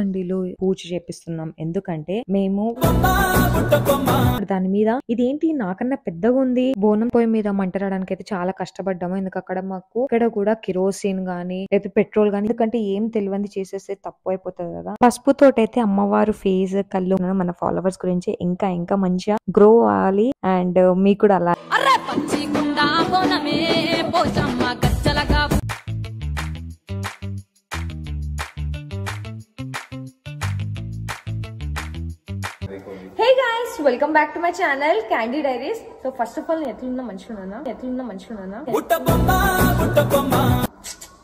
కండిలో పూజ చేపిస్తున్నాం ఎందుకంటే మేము దాని మీద ఇదేంటి నాకన్నా పెద్దగా ఉంది బోనం పొయ్యి మీద మంటరాడానికి అయితే చాలా కష్టపడ్డాము. ఎందుకు అక్కడ మాకు ఇక్కడ కూడా కిరోసిన్ గానీ లేదా పెట్రోల్ గానీ ఎందుకంటే ఏం తెలియంది చేసేస్తే తప్పు అయిపోతుంది కదా. పసుపు తోటైతే అమ్మవారు ఫేస్ కళ్ళు మన ఫాలోవర్స్ గురించి ఇంకా ఇంకా మంచిగా గ్రో అవ్వాలి అండ్ మీకు కూడా అలా Hey guys, welcome back to my channel Candy Diaries. So first of all, ఎట్లున్నా మంచిగున్నానా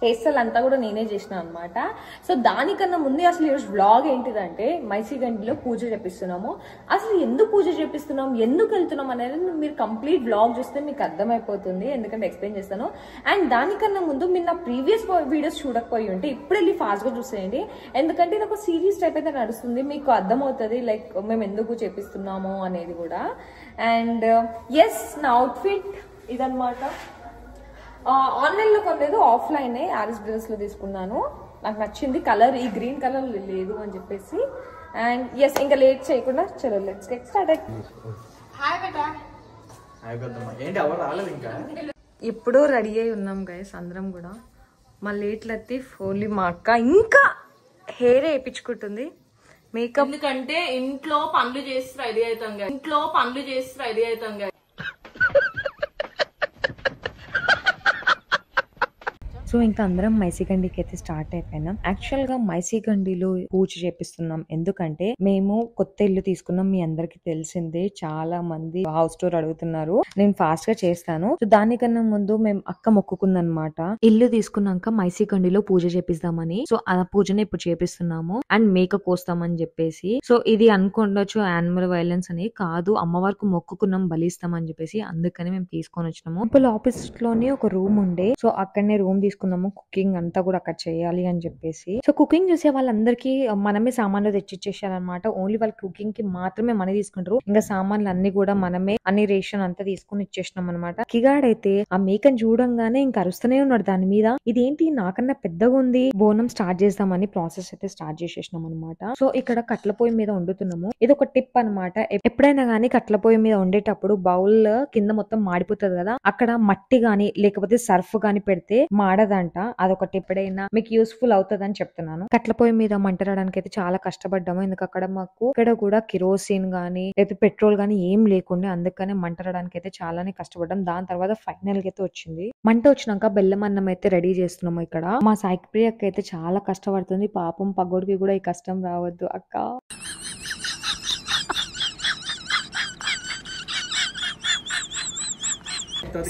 హెయిర్ స్టైల్ అంతా కూడా నేనే చేసిన అనమాట. సో దానికన్నా ముందే అసలు ఈరోజు వ్లాగ్ ఏంటిదంటే మైసీగండిలో పూజ చేపిస్తున్నాము. అసలు ఎందుకు పూజ చేపిస్తున్నాం, ఎందుకు వెళ్తున్నాం అనేది మీరు కంప్లీట్ వ్లాగ్ చూస్తే మీకు అర్థమైపోతుంది, ఎందుకంటే ఎక్స్ప్లెయిన్ చేస్తాను. అండ్ దానికన్నా ముందు మీరు నా ప్రీవియస్ వీడియోస్ చూడకపోయి ఉంటే ఇప్పుడు వెళ్ళి ఫాస్ట్ గా చూసేయండి, ఎందుకంటే ఇది ఒక సిరీస్ టైప్ అయితే నడుస్తుంది, మీకు అర్థమవుతుంది లైక్ మేము ఎందుకు చేపిస్తున్నాము అనేది కూడా. అండ్ ఎస్, నా అవుట్ఫిట్ ఇదనమాట. ఆన్లైన్ లో కొనలేదు, ఆఫ్లైన్ ఆర్ఎస్ బ్రదర్స్ లో తీసుకున్నాను. నాకు నచ్చింది కలర్, ఈ గ్రీన్ కలర్ లేదు అని చెప్పేసి. అండ్ ఎస్, ఇంకా లేట్ చేయకుండా చలో లెట్స్ గెట్ స్టార్టెడ్. ఇప్పుడు రెడీ అయి ఉన్నాం గైస్ అందరం కూడా. మా లేట్లెత్తి ఓన్లీ మా అక్క ఇంకా హెయిర్ వేయించుకుంటుంది, మేకప్. ఎందుకంటే ఇంట్లో పనులు చేసి రెడీ అవుతాం సో ఇంకా అందరం మైసీగండికి అయితే స్టార్ట్ అయిపోయినాం. యాక్చువల్ గా మైసీగండిలో పూజ చేపిస్తున్నాం ఎందుకంటే మేము కొత్త ఇల్లు తీసుకున్నాం. మీ అందరికి తెలిసిందే, చాలా మంది హౌస్ టూర్ అడుగుతున్నారు, నేను ఫాస్ట్ గా చేస్తాను. సో దానికన్నా ముందు మేము అక్క మొక్కుకుందనమాట, ఇల్లు తీసుకున్నాక మైసీగండిలో పూజ చేపిస్తామని. సో ఆ పూజని ఇప్పుడు చేపిస్తున్నాము అండ్ మేక కోస్తామని చెప్పేసి. సో ఇది అనుకుండొచ్చు యానిమల్ వైలెన్స్ అని, కాదు అమ్మవారికి మొక్కుకున్నాం బలిస్తామని చెప్పేసి, అందుకని మేము తీసుకొని వచ్చినాము. ఇప్పుడు ఆఫీస్ లోనే ఒక రూమ్ ఉండే, సో అక్కడనే రూమ్ తీసుకున్నాము. కుకింగ్ అంతా కూడా అక్కడ చేయాలి అని చెప్పేసి. సో కుకింగ్ చూసే వాళ్ళందరికీ మనమే సామాన్లు తెచ్చిచ్చేసారనమాట. ఓన్లీ వాళ్ళ కుకింగ్ కి మాత్రమే మనీ తీసుకుంటారు, ఇంకా సామాన్లు అన్ని కూడా మనమే అన్ని రేషన్ అంతా తీసుకుని ఇచ్చేసినాం అనమాట. కిగాడైతే ఆ మేకను చూడంగానే ఇంకా అరుస్తూనే ఉన్నాడు దాని మీద, ఇదేంటి నాకన్నా పెద్దగా ఉంది, బోనం స్టార్ట్ చేద్దామని ప్రాసెస్ అయితే స్టార్ట్ చేసేసినాం అనమాట. సో ఇక్కడ కట్ల పొయ్యి మీద వండుతున్నాము. ఇది ఒక టిప్ అనమాట, ఎప్పుడైనా గానీ కట్ల పొయ్యి మీద వండేటప్పుడు బౌల్ కింద మొత్తం మాడిపోతుంది కదా, అక్కడ మట్టి గాని లేకపోతే సర్ఫ్ గాని పెడితే మాడదంట. అదొకటి ఎప్పుడైనా మీకు యూస్ఫుల్ అవుతుంది అని చెప్తున్నాను. కట్ల పొయ్యి మీద మంటరాడానికి అయితే చాలా కష్టపడ్డాము, ఎందుకు అక్కడ మాకు ఇక్కడ కూడా కిరోసిన్ గానీ లేదా పెట్రోల్ గానీ ఏం లేకుండా, అందుకనే మంటరాడానికి అయితే చాలానే కష్టపడ్డాం. దాని తర్వాత ఫైనల్ గా అయితే వచ్చింది. మంట వచ్చినాక బెల్లం అన్నం అయితే రెడీ చేస్తున్నాము. ఇక్కడ మా సాయిప్రియకి అయితే చాలా కష్టపడుతుంది, పాపం పగోడికి కూడా ఈ కష్టం రావద్దు అక్క.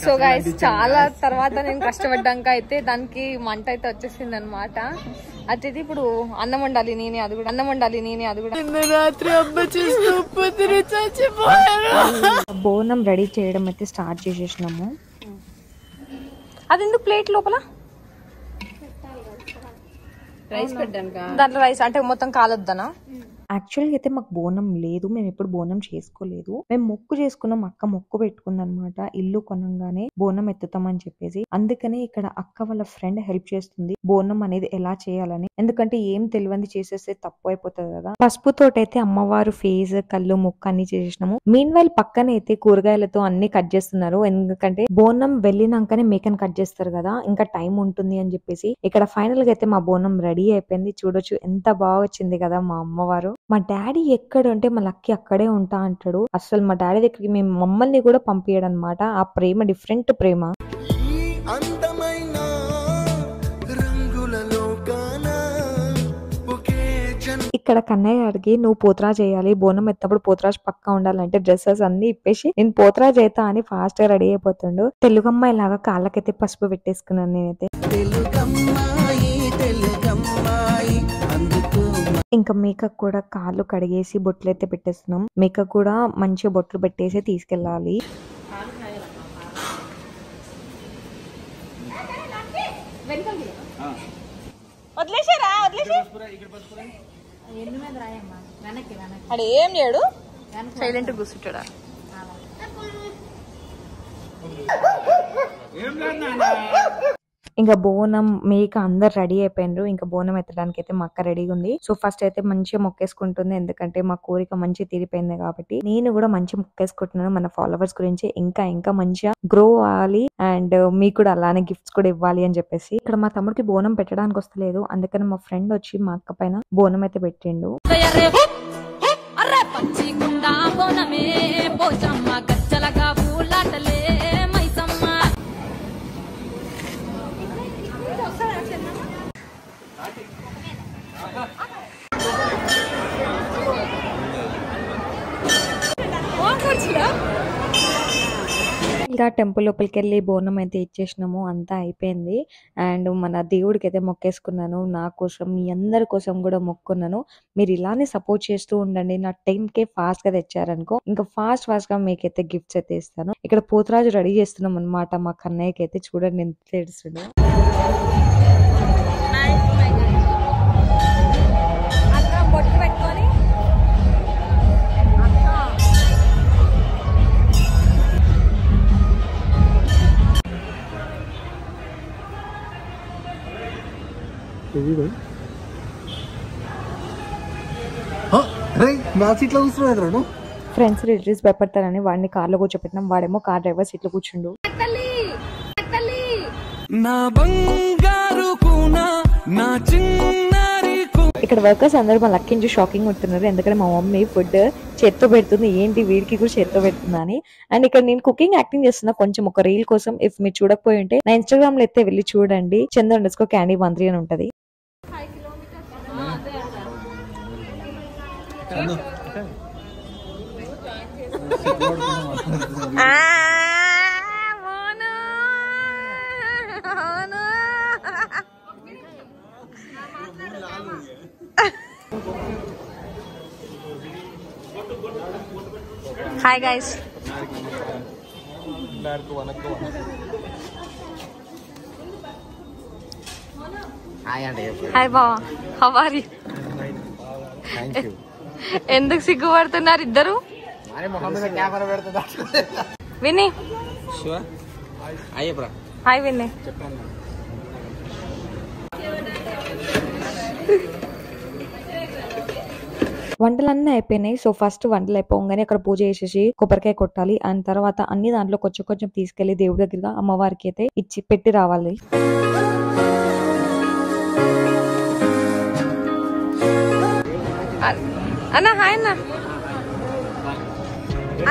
సో గైస్, చాలా తర్వాత నేను కష్టపడ్డాక అయితే దానికి మంట అయితే వచ్చేసింది అనమాట. అయితే ఇప్పుడు అన్నం వండాలి నేనే, అది కూడా రాత్రి బోనం రెడీ చేయడం అయితే స్టార్ట్ చేసేసినాము. అది ఎందుకు ప్లేట్ లోపల రైస్ పెట్టాను, దాంట్లో రైస్ అంటే మొత్తం కాలొద్దనా? యాక్చువల్గా అయితే మాకు బోనం లేదు, మేము ఎప్పుడు బోనం చేసుకోలేదు. మేము మొక్కు చేసుకున్నాం, అక్క మొక్కు పెట్టుకుంది అనమాట, ఇల్లు కొనంగానే బోనం ఎత్తుతామని చెప్పేసి. అందుకనే ఇక్కడ అక్క వాళ్ళ ఫ్రెండ్ హెల్ప్ చేస్తుంది బోనం అనేది ఎలా చేయాలని, ఎందుకంటే ఏం తెలియంది చేసేస్తే తప్పు అయిపోతుంది కదా. పసుపు తోటైతే అమ్మవారు ఫేస్ కళ్ళు ముక్కు అన్ని చేసేసినాము. మీన్ వైల్ పక్కన అయితే కూరగాయలతో అన్ని కట్ చేస్తున్నారు, ఎందుకంటే బోనం వెళ్ళినాకనే మేకను కట్ చేస్తారు కదా, ఇంకా టైం ఉంటుంది అని చెప్పేసి. ఇక్కడ ఫైనల్ గా అయితే మా బోనం రెడీ అయిపోయింది, చూడొచ్చు ఎంత బాగా వచ్చింది కదా మా అమ్మవారు. మా డాడీ ఎక్కడ ఉంటే మా లక్కీ అక్కడే ఉంటా అంటాడు. అసలు మా డాడీ దగ్గరికి మేము మమ్మల్ని కూడా పంపించడం అనమాట, ఆ ప్రేమ డిఫరెంట్ ప్రేమ. ఇక్కడ కన్నయ్య అడిగి నువ్వు పోత్రా చేయాలి, బోనం ఎత్తప్పుడు పోత్రాజ్ పక్కా ఉండాలంటే డ్రెస్సెస్ అన్ని ఇప్పేసి నేను పోత్రా చేతా అని ఫాస్ట్ గా రెడీ అయిపోతుండు. తెలుగమ్మాయి లాగా కాళ్ళకైతే పసుపు పెట్టేసుకున్నాను నేనైతే. ఇంకా మేకకు కూడా కాళ్ళు కడిగేసి బొట్లు అయితే పెట్టేస్తున్నాం. మేకకు కూడా మంచిగా బొట్లు పెట్టేసి తీసుకెళ్ళాలి. అక్కడ ఏం లేడు, సైలెంట్ కూర్చుంటాడా. ఇంకా బోనం మేక అందరు రెడీ అయిపోయినారు. ఇంకా బోనం ఎత్తడానికి అయితే మా అక్క రెడీగా ఉంది. సో ఫస్ట్ అయితే మంచిగా మొక్కేసుకుంటుంది, ఎందుకంటే మా కోరిక మంచి తీరిపోయింది కాబట్టి. నేను కూడా మంచి మొక్కేసుకుంటున్నాను మన ఫాలోవర్స్ గురించి ఇంకా ఇంకా మంచిగా గ్రో అవ్వాలి అండ్ మీకు కూడా అలానే గిఫ్ట్స్ కూడా ఇవ్వాలి అని చెప్పేసి. ఇక్కడ మా తమ్ముడికి బోనం పెట్టడానికి వస్తలేదు, అందుకని మా ఫ్రెండ్ వచ్చి మా అక్క పైన బోనం అయితే పెట్టిండు. ఇంకా టెంపుల్ లోపలికి వెళ్ళి బోనం అయితే ఇచ్చేసినాము, అంతా అయిపోయింది. అండ్ మన దేవుడికి అయితే మొక్కేసుకున్నాను, నా కోసం మీ అందరి కోసం కూడా మొక్కున్నాను. మీరు ఇలానే సపోర్ట్ చేస్తూ ఉండండి. నా 10K ఫాస్ట్ గా తెచ్చారనుకో ఇంకా ఫాస్ట్ గా మీకైతే గిఫ్ట్స్ అయితే ఇస్తాను. ఇక్కడ పోతురాజు రెడీ చేస్తున్నాం అనమాట మా కన్నయ్యకి అయితే. చూడండి ఎంత ఏడుస్తుండో. ఫ్రెండ్స్ రిలేటివ్స్ భయపడతారని వాడిని కార్లో కూర్చోపెట్టినాం, వాడేమో కార్ డ్రైవర్ సీట్ లో కూర్చుండు. ఇక్కడ వర్కర్స్ అందరూ మా లక్కించి షాకింగ్ ఉంటున్నారు, ఎందుకంటే మా మమ్మీ ఫుడ్ చేత్తో పెడుతుంది, ఏంటి వీడికి కూడా చేత్తో పెడుతుందా అని. అండ్ ఇక్కడ నేను కుకింగ్ యాక్టింగ్ చేస్తున్నా కొంచెం ఒక రీల్ కోసం. ఇఫ్ మీరు చూడకపోయి ఉంటే నా ఇన్స్టాగ్రామ్ లో అయితే వెళ్ళి చూడండి, చంద్ర_candy13 అని ఉంటది. Hi guys. హాయ్ బావా, హౌ ఆర్ యు? ఎందుకు సిగ్గుపడుతున్నారు ఇద్దరు? విని హాయ్ విని. వంటలన్నీ అయిపోయినాయి. సో ఫస్ట్ వంటలు అయిపోగానే అక్కడ పూజ చేసేసి కొబ్బరికాయ కొట్టాలి. అండ్ తర్వాత అన్ని దాంట్లో కొంచెం కొంచెం తీసుకెళ్లి దేవుడి దగ్గరగా అమ్మవారికి అయితే ఇచ్చి పెట్టి రావాలి. అన్న హాయ్ అన్న.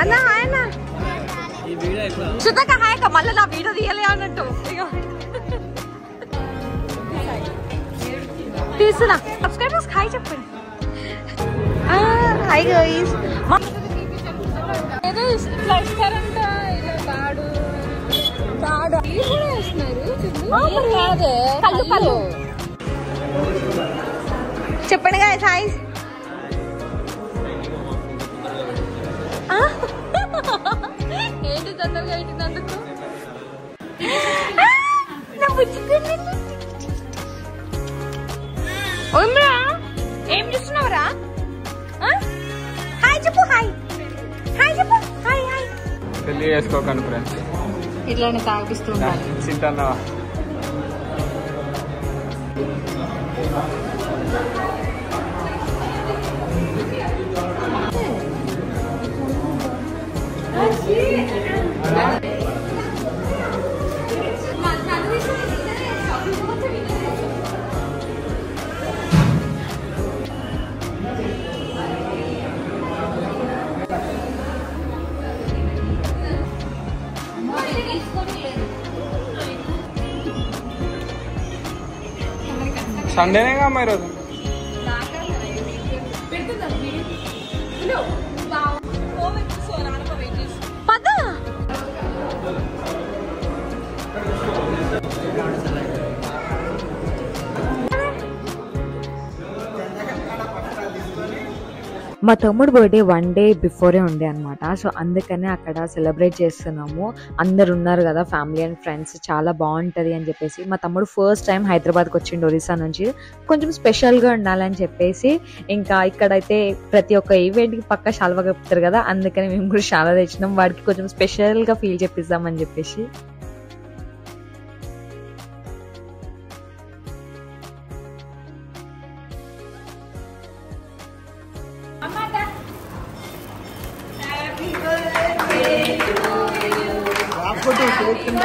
అన్న హాయ్ అన్న. సుతక హాయ్ అక్క. మళ్ళీ నా వీడియో తీయలే అన్నట్టు తీసుకున్నా. సబ్స్క్రైబర్స్ హాయ్ చెప్పండి. Hi guys. ఏదో ఇట్లా ఇస్తారంట, ఇలా తాడు తాడు కూడా వేస్తున్నారు. కళ్ళు కళ్ళు చెప్పండి గైస్ హాయ్. ఏంటి తొందరగా ఏంటినందుకు ఏం చూస్తున్నావురా? హాయ్ చెప్పు. హాయ్ హాయ్ చెప్పు. Hi hi. పెళ్లి చేసుకోకండి ఫ్రెండ్స్, ఇట్లానే తాగిస్తూ చింతన్నా. సండేనేగా అమ్మా ఈరోజు. మా తమ్ముడు బర్త్డే 1 డే బిఫోరే ఉండే అనమాట. సో అందుకనే అక్కడ సెలబ్రేట్ చేస్తున్నాము. అందరు ఉన్నారు కదా ఫ్యామిలీ అండ్ ఫ్రెండ్స్, చాలా బాగుంటది అని చెప్పేసి. మా తమ్ముడు ఫస్ట్ టైం హైదరాబాద్కి వచ్చిండు ఒరిస్సా నుంచి, కొంచెం స్పెషల్గా ఉండాలని చెప్పేసి. ఇంకా ఇక్కడైతే ప్రతి ఒక్క ఈవెంట్కి పక్క శాల్వా కప్పుతారు కదా, అందుకని మేము కూడా శాల్వా తెచ్చినాం, వాడికి కొంచెం స్పెషల్గా ఫీల్ చేపిద్దామని చెప్పేసి. ఇక్కడ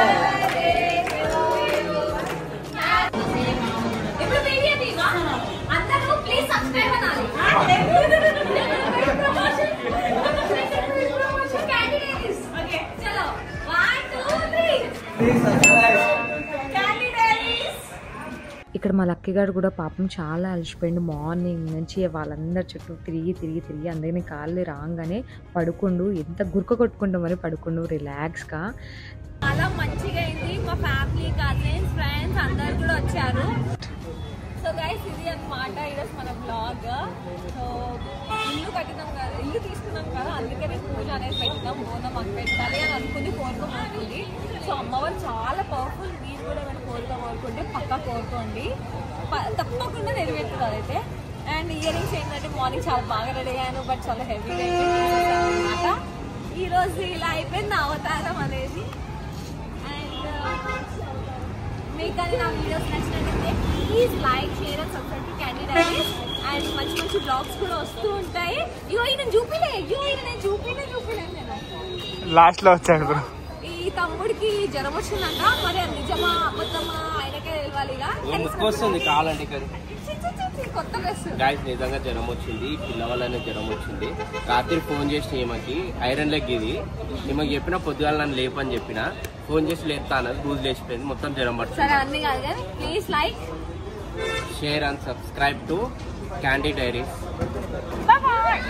మా లక్కీ గారు కూడా పాపం చాలా అలసిపోయిండు. మార్నింగ్ నుంచి వాళ్ళందరి చుట్టూ తిరిగి అందరినీ కాళ్ళు రాగానే పడుకుండు. ఎంత గురక కొట్టుకుంటూ మరి పడుకుండు రిలాక్స్గా. చాలా మంచిగా అయింది. మా ఫ్యామిలీ, కజిన్స్, ఫ్రెండ్స్ అందరు కూడా వచ్చారు. సో గైస్ ఇది అన్నమాట ఈరోజు మన బ్లాగ్. సో ఇల్లు కట్టినాం కదా, ఇల్లు తీసుకున్నాం కదా, అందుకనే పూజ అనేది పెట్టినాం. బోనం మాకు పెట్టాలి అని అనుకుంది, కోరుకోబోతుంది. సో అమ్మవారు చాలా పవర్ఫుల్. మీరు కూడా ఏమైనా కోరుకుంటే పక్కా కోరుకోండి, తప్పకుండా నెరవేరుతుంది అదైతే. అండ్ ఇయరింగ్స్ ఏంటంటే మార్నింగ్ చాలా బాగా రెడీ అయ్యాను, బట్ చాలా హెవీగా అనమాట. ఈరోజు ఇలా అయిపోయింది అవతారం అనేది. మీకు కానీ నా వీడియోస్ నచ్చినట్లయితే please like, share and subscribe to Candy diaries. And మంచి మంచి బ్లాగ్స్ కూడా వస్తూ ఉంటాయి. నేను చూపిలే లాస్ట్ లో వచ్చాడు బ్రో. ఈ తమ్ముడికి జ్వరం వచ్చిందంట, మరి అది నిజమా అబద్ధమా ఆయనకే తెలియాలిగా. వస్తుంది కాలండి కొత్త డ్రెస్ గాయస్, నిజంగా జ్వరం వచ్చింది, పిల్లవాళ్ళనే జ్వరం వచ్చింది. రాత్రి ఫోన్ చేసిన ఈమెకి ఐరన్ లెగ్ ఇది, ఈమెకి చెప్పిన పొద్దుగాల నన్ను లేపని చెప్పిన, ఫోన్ చేసి లేపుతా అన్నది, రోజు లేచిపోయింది, మొత్తం జ్వరం పడుతుంది. సరే అన్ని కాదు కానీ please like, share and subscribe to Candy Diaries. Bye.